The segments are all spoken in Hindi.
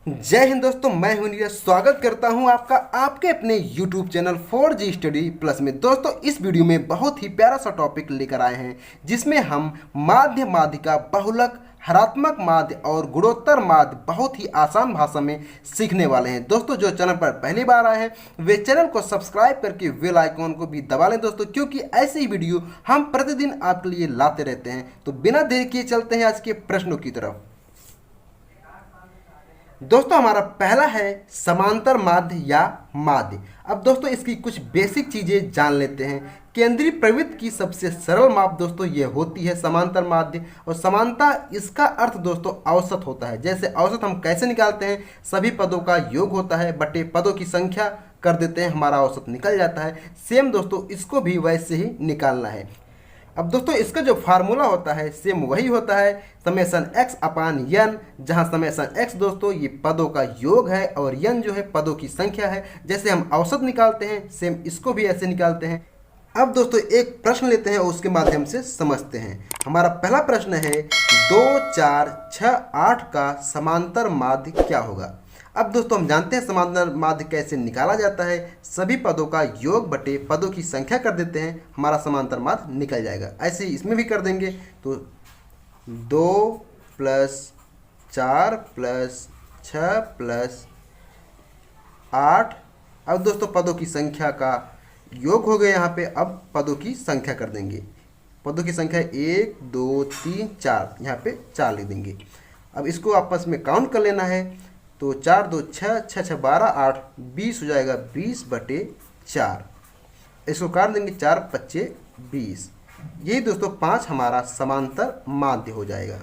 जय हिंद दोस्तों, मैं हूं नीरज। स्वागत करता हूं आपका आपके अपने YouTube channel 4G study plus में। दोस्तों, इस वीडियो में बहुत ही प्यारा सा टॉपिक लेकर आए हैं जिसमें हम माध्य, माध्यिका, बहुलक, हरात्मक माध्य और गुणोत्तर माध्य बहुत ही आसान भाषा में सीखने वाले हैं। दोस्तों, जो चैनल पर पहली बार आए हैं वे चैनल को सब्सक्राइब करके बेल आइकॉन को भी दबा लें दोस्तों, क्योंकि ऐसे ही वीडियो हम प्रतिदिन आपके लिए लाते रहते हैं। तो बिना देर किए चलते हैं आज के प्रश्नों की तरफ। दोस्तों, हमारा पहला है समांतर माध्य या माध्य। अब दोस्तों, इसकी कुछ बेसिक चीजें जान लेते हैं। केंद्रीय प्रवृत्ति की सबसे सरल माप दोस्तों ये होती है समांतर माध्य। और समानता, इसका अर्थ दोस्तों औसत होता है। जैसे औसत हम कैसे निकालते हैं, सभी पदों का योग होता है बटे पदों की संख्या कर देते हैं, हमारा औसत निकल जाता है। सेम दोस्तों इसको भी वैसे ही निकालना है। अब दोस्तों, इसका जो फार्मूला होता है सेम वही होता है, समेसन x अपान यन, जहाँ समेसन x दोस्तों ये पदों का योग है और यन जो है पदों की संख्या है। जैसे हम औसत निकालते हैं सेम इसको भी ऐसे निकालते हैं। अब दोस्तों एक प्रश्न लेते हैं और उसके माध्यम से समझते हैं। हमारा पहला प्रश्न है 2, 4, 6, 8 का समांतर माध्य क्या होगा। अब दोस्तों हम जानते हैं समांतर माध्य कैसे निकाला जाता है। सभी पदों का योग बटे पदों की संख्या कर देते हैं, हमारा समांतर माध्य निकल जाएगा। ऐसे ही इसमें भी कर देंगे तो 2 + 4 + 6 + 8। अब दोस्तों पदों की संख्या का योग हो गया यहाँ पे। अब पदों की संख्या कर देंगे। पदों की संख्या 1, 2, 3, 4, यहाँ पे 4 लिख देंगे। अब इसको आपस में काउंट कर लेना है तो 4, 2, 6, 6, 6, 12, 8, 20 हो जाएगा। 20/4 इसको काट देंगे, 4, 25, 20। यही दोस्तों 5 हमारा समांतर माध्य हो जाएगा।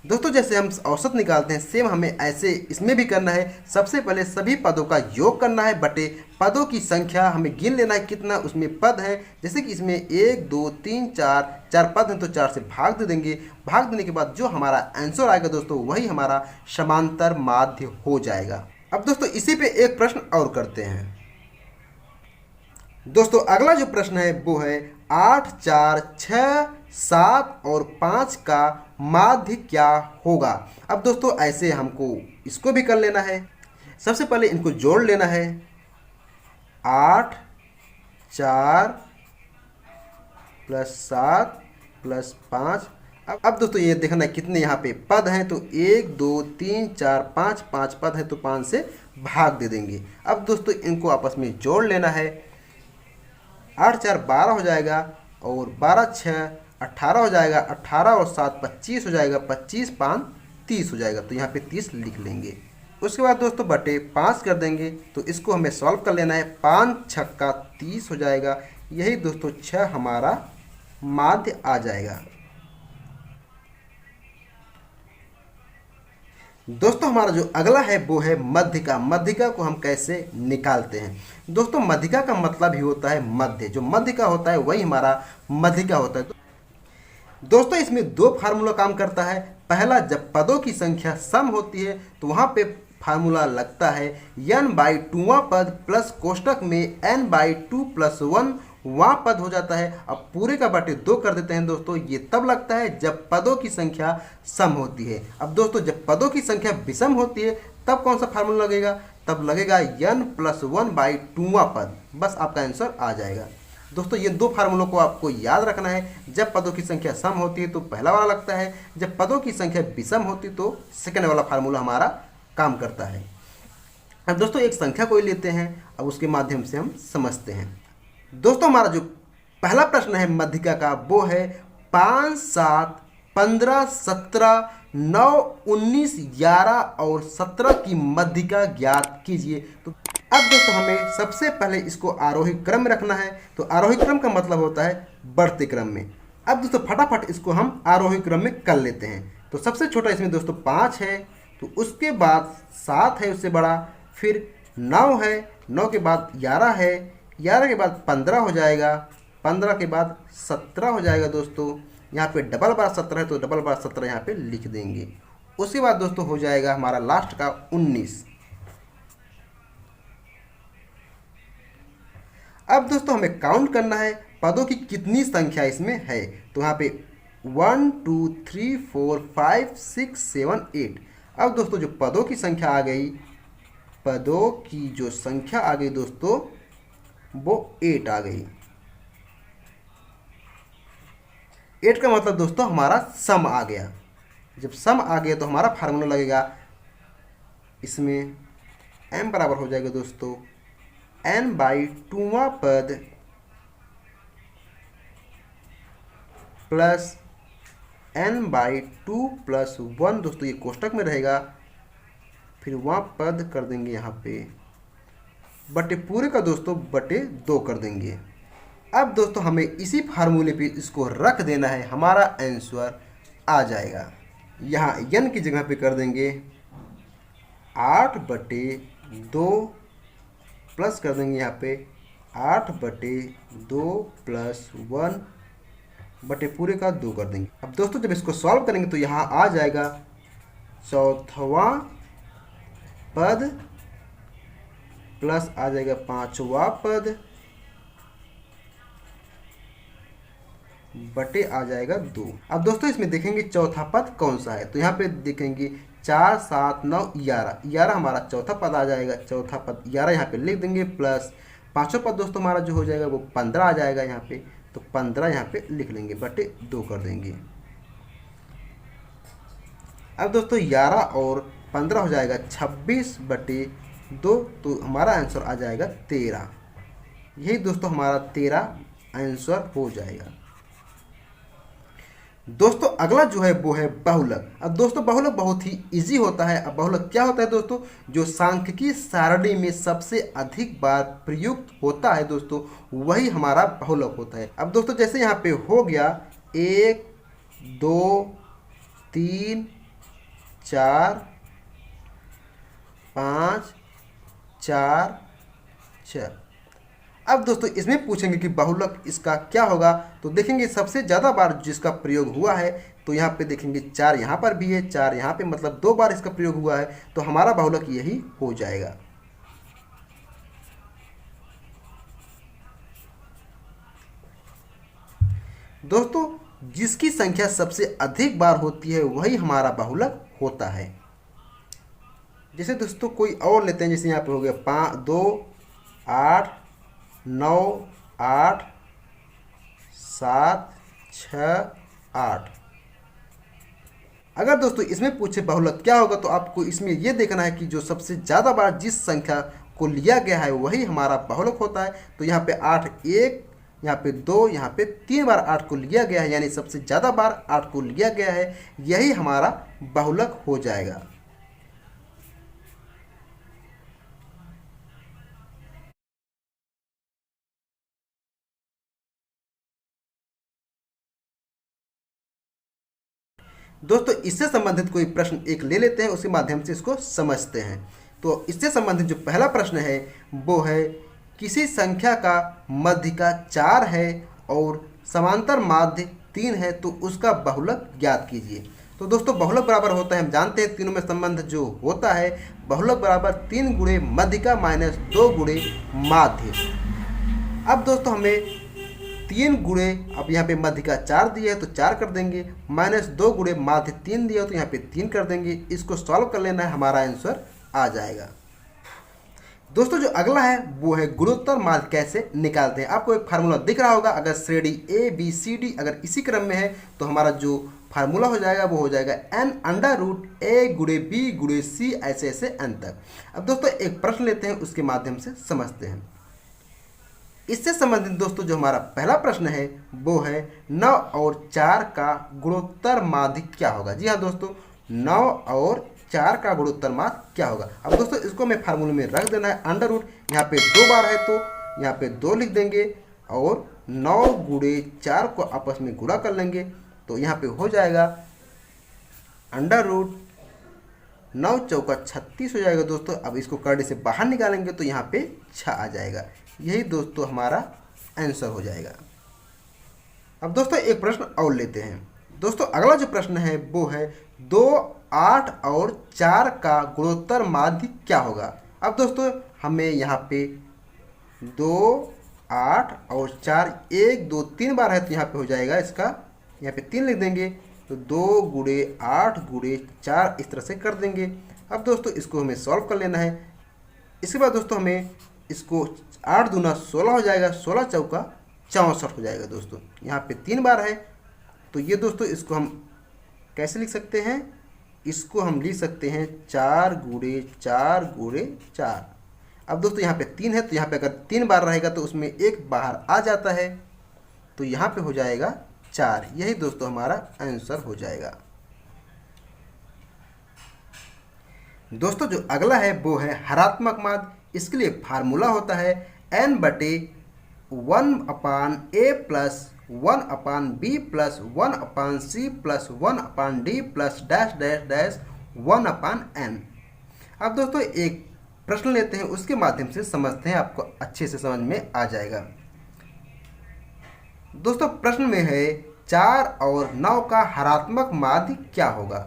दोस्तों जैसे हम औसत निकालते हैं सेम हमें ऐसे इसमें भी करना है। सबसे पहले सभी पदों का योग करना है बटे पदों की संख्या, हमें गिन लेना है कितना उसमें पद है। जैसे कि इसमें 1, 2, 3, 4 पद हैं तो 4 से भाग दे देंगे। भाग देने के बाद जो हमारा आंसर आएगा दोस्तों वही हमारा समांतर माध्य हो जाएगा। अब दोस्तों इसी पे एक प्रश्न और करते हैं। दोस्तों अगला जो प्रश्न है वो है 8, 4, 6, 7 और 5 का माध्य क्या होगा। अब दोस्तों ऐसे हमको इसको भी कर लेना है। सबसे पहले इनको जोड़ लेना है। 8, 4 + 7 + 5। अब दोस्तों ये देखना है कितने यहाँ पे पद हैं तो 1, 2, 3, 4, 5 पद हैं तो 5 से भाग दे देंगे। अब दोस्तों इनको आपस में जोड़ लेना है। 8, 4 12 हो जाएगा और 12, 6 18 हो जाएगा। 18 और 7 25 हो जाएगा। 25, 5 30 हो जाएगा। तो यहाँ पे 30 लिख लेंगे। उसके बाद दोस्तों बटे 5 कर देंगे तो इसको हमें सॉल्व कर लेना है। 5 छक्का 30 हो जाएगा। यही दोस्तों 6 हमारा माध्य आ जाएगा। दोस्तों हमारा जो अगला है वो है मध्यिका। मध्यिका को हम कैसे निकालते हैं। दोस्तों मध्यिका का मतलब ही होता है मध्य। जो मध्यिका होता है वही हमारा मध्यिका होता है। दोस्तों इसमें 2 फार्मूला काम करता है। पहला, जब पदों की संख्या सम होती है तो वहाँ पे फार्मूला लगता है n/2वां पद प्लस कोष्टक में n/2 + 1 वां पद हो जाता है। अब पूरे का बटे 2 कर देते हैं दोस्तों। ये तब लगता है जब पदों की संख्या सम होती है। अब दोस्तों जब पदों की संख्या विषम होती है तब कौन सा फार्मूला लगेगा, तब लगेगा n + 1/2वां पद। बस आपका आंसर आ जाएगा। दोस्तों ये 2 फार्मूलों को आपको याद रखना है। जब पदों की संख्या सम होती है तो पहला वाला लगता है, जब पदों की संख्या विषम होती तो सेकंड वाला फार्मूला हमारा काम करता है। अब दोस्तों एक संख्या कोई लेते हैं, अब उसके माध्यम से हम समझते हैं। दोस्तों हमारा जो पहला प्रश्न है मध्यिका का वो है 5, 7, 15, 17, 9, 19, 11 और 17 की मध्यिका ज्ञात कीजिए। तो अब दोस्तों हमें सबसे पहले इसको आरोही क्रम में रखना है। तो आरोही क्रम का मतलब होता है बढ़ते क्रम में। अब दोस्तों फटाफट इसको हम आरोही क्रम में कर लेते हैं। तो सबसे छोटा इसमें दोस्तों 5 है, तो उसके बाद 7 है उससे बड़ा, फिर 9 है, 9 के बाद 11 है, 11 के बाद 15 हो जाएगा, 15 के बाद 17 हो जाएगा। दोस्तों यहाँ पे डबल बार 17 है तो डबल बार 17 यहाँ पे लिख देंगे। उसके बाद दोस्तों हो जाएगा हमारा लास्ट का 19। अब दोस्तों हमें काउंट करना है पदों की कितनी संख्या इसमें है। तो यहाँ पे 1 2 3 4 5 6 7 8। अब दोस्तों जो पदों की संख्या आ गई, पदों की जो संख्या आ गई दोस्तों वो 8 आ गई। 8 का मतलब दोस्तों हमारा सम आ गया। जब सम आ गया तो हमारा फार्मूला लगेगा, इसमें m बराबर हो जाएगा दोस्तों n/2वां पद प्लस n/2 प्लस 1। दोस्तों ये कोष्टक में रहेगा, फिर वहाँ पद कर देंगे यहाँ पे बटे पूरे का दोस्तों बटे 2 कर देंगे। अब दोस्तों हमें इसी फार्मूले पे इसको रख देना है, हमारा आंसर आ जाएगा। यहाँ n की जगह पे कर देंगे 8/2 प्लस कर देंगे यहाँ पे 8/2 प्लस 1 बटे पूरे का 2 कर देंगे। अब दोस्तों जब इसको सॉल्व करेंगे तो यहाँ आ जाएगा चौथवा पद प्लस आ जाएगा 5वां पद बटे आ जाएगा 2। अब दोस्तों इसमें देखेंगे चौथा पद कौन सा है, तो यहाँ पे देखेंगे 4 7 9 11। 11 हमारा चौथा पद आ जाएगा, चौथा पद 11 यहाँ पे लिख देंगे प्लस 5वां पद दोस्तों हमारा जो हो जाएगा वो 15 आ जाएगा यहाँ पे, तो 15 यहाँ पे लिख लेंगे बटे 2 कर देंगे। अब दोस्तों 11 और 15 हो जाएगा 26/2, तो हमारा आंसर आ जाएगा 13। यही दोस्तों हमारा 13 आंसर हो जाएगा। दोस्तों अगला जो है वो है बहुलक। अब दोस्तों बहुलक बहुत ही इजी होता है। अब बहुलक क्या होता है दोस्तों, जो सांख्यिकी सारणी में सबसे अधिक बार प्रयुक्त होता है दोस्तों वही हमारा बहुलक होता है। अब दोस्तों जैसे यहाँ पे हो गया 1 2 3 4 5 4 6। अब दोस्तों इसमें पूछेंगे कि बहुलक इसका क्या होगा, तो देखेंगे सबसे ज़्यादा बार जिसका प्रयोग हुआ है, तो यहाँ पे देखेंगे 4 यहाँ पर भी है, 4 यहाँ पे, मतलब 2 बार इसका प्रयोग हुआ है, तो हमारा बहुलक यही हो जाएगा। दोस्तों जिसकी संख्या सबसे अधिक बार होती है वही हमारा बहुलक होता है। जैसे दोस्तों कोई और लेते हैं, जैसे यहाँ पे हो गया 5 2 8 9 8 7 6 8। अगर दोस्तों इसमें पूछे बहुलक क्या होगा, तो आपको इसमें यह देखना है कि जो सबसे ज़्यादा बार जिस संख्या को लिया गया है वही हमारा बहुलक होता है। तो यहाँ पे 8 1, यहाँ पे 2, यहाँ पे 3 बार 8 को लिया गया है, यानी सबसे ज़्यादा बार 8 को लिया गया है, यही हमारा बहुलक हो जाएगा। दोस्तों इससे संबंधित कोई प्रश्न एक ले लेते हैं, उसी माध्यम से इसको समझते हैं। तो इससे संबंधित जो पहला प्रश्न है वो है, किसी संख्या का मध्यिका 4 है और समांतर माध्य 3 है, तो उसका बहुलक ज्ञात कीजिए। तो दोस्तों बहुलक बराबर होता है, हम जानते हैं तीनों में संबंध जो होता है, बहुलक बराबर 3 गुणे मध्यिका माइनस 2 गुणे माध्य। अब दोस्तों हमें 3 गुणे, अब यहाँ पे मध्यिका 4 दिया है तो 4 कर देंगे, माइनस 2 गुणे माध्य 3 दिया तो यहाँ पे 3 कर देंगे। इसको सॉल्व कर लेना है, हमारा आंसर आ जाएगा। दोस्तों जो अगला है वो है गुणोत्तर माध्य कैसे निकालते हैं। आपको एक फार्मूला दिख रहा होगा, अगर श्रेणी ए बी सी डी अगर इसी क्रम में है तो हमारा जो फार्मूला हो जाएगा वो हो जाएगा n√a गुणे b गुणे c, ऐसे ऐसे n तक। अब दोस्तों एक प्रश्न लेते हैं, उसके माध्यम से समझते हैं। इससे संबंधित दोस्तों जो हमारा पहला प्रश्न है वो है 9 और 4 का गुणोत्तर माध्य क्या होगा। जी हाँ दोस्तों, 9 और 4 का गुणोत्तर माध्य क्या होगा। अब दोस्तों इसको हमें फार्मूले में रख देना है, अंडर रूट यहाँ पे 2 बार है तो यहाँ पे 2 लिख देंगे और 9 गुणे 4 को आपस में गुणा कर लेंगे, तो यहाँ पे हो जाएगा अंडर रूट 9 चौका 36 हो जाएगा दोस्तों। अब इसको करने से बाहर निकालेंगे तो यहाँ पे 6 आ जाएगा, यही दोस्तों हमारा आंसर हो जाएगा। अब दोस्तों एक प्रश्न और लेते हैं। दोस्तों अगला जो प्रश्न है वो है 2 8 और 4 का गुणोत्तर माध्य क्या होगा। अब दोस्तों हमें यहाँ पे 2 8 और 4 1 2 3 बार है तो यहाँ पे हो जाएगा इसका यहाँ पे 3 लिख देंगे तो 2 गुणे 8 गुणे 4 इस तरह से कर देंगे। अब दोस्तों इसको हमें सॉल्व कर लेना है। इसके बाद दोस्तों हमें इसको 8 दूना 16 हो जाएगा, 16 चौका 64 हो जाएगा दोस्तों। यहाँ पे 3 बार है तो ये दोस्तों इसको हम कैसे लिख सकते हैं, इसको हम लिख सकते हैं 4 गुणे 4 गुणे 4। अब दोस्तों यहाँ पे 3 है तो यहाँ पे अगर 3 बार रहेगा तो उसमें 1 बाहर आ जाता है तो यहाँ पे हो जाएगा 4। यही दोस्तों हमारा आंसर हो जाएगा। दोस्तों जो अगला है वो है हरात्मक माध्य। इसके लिए फार्मूला होता है n/1/a plus 1/b plus 1/c plus 1/d plus dash dash dash 1/n। अब दोस्तों एक प्रश्न लेते हैं, उसके माध्यम से समझते हैं, आपको अच्छे से समझ में आ जाएगा। दोस्तों प्रश्न में है 4 और 9 का हरात्मक माध्य क्या होगा।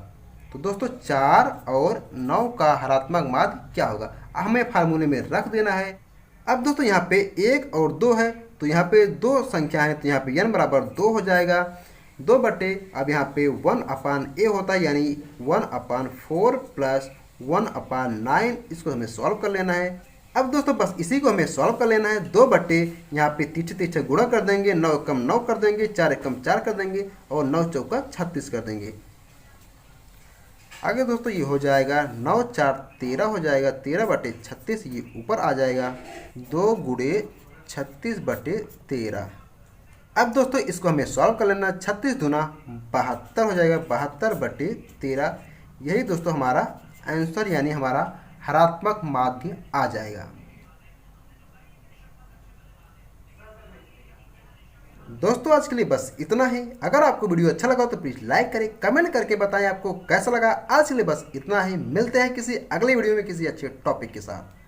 तो दोस्तों 4 और 9 का हरात्मक माध्य क्या होगा, हमें फार्मूले में रख देना है। अब दोस्तों यहाँ पे 1 और 2 है तो यहाँ पे 2 संख्या है तो यहाँ पे n बराबर 2 हो जाएगा। 2 बटे अब यहाँ पे 1/a होता है यानी 1/4 प्लस 1/9। इसको हमें सॉल्व कर लेना है। अब दोस्तों बस इसी को हमें सॉल्व कर लेना है। 2 बटे यहाँ पे तीछे तीछे गुणा कर देंगे, 9 कम 9 कर देंगे, 4 कम 4 कर देंगे और 9 चौका 36 कर देंगे। आगे दोस्तों ये हो जाएगा 9 4 13 हो जाएगा, 13 बटे 36 ये ऊपर आ जाएगा, 2 गुणे 36 बटे 13। अब दोस्तों इसको हमें सॉल्व कर लेना। 36 दूना 72 हो जाएगा, 72 बटे 13। यही दोस्तों हमारा आंसर यानी हमारा हरात्मक माध्य आ जाएगा। दोस्तों आज के लिए बस इतना ही। अगर आपको वीडियो अच्छा लगा तो प्लीज़ लाइक करें, कमेंट करके बताएं आपको कैसा लगा। आज के लिए बस इतना ही। मिलते हैं किसी अगले वीडियो में किसी अच्छे टॉपिक के साथ।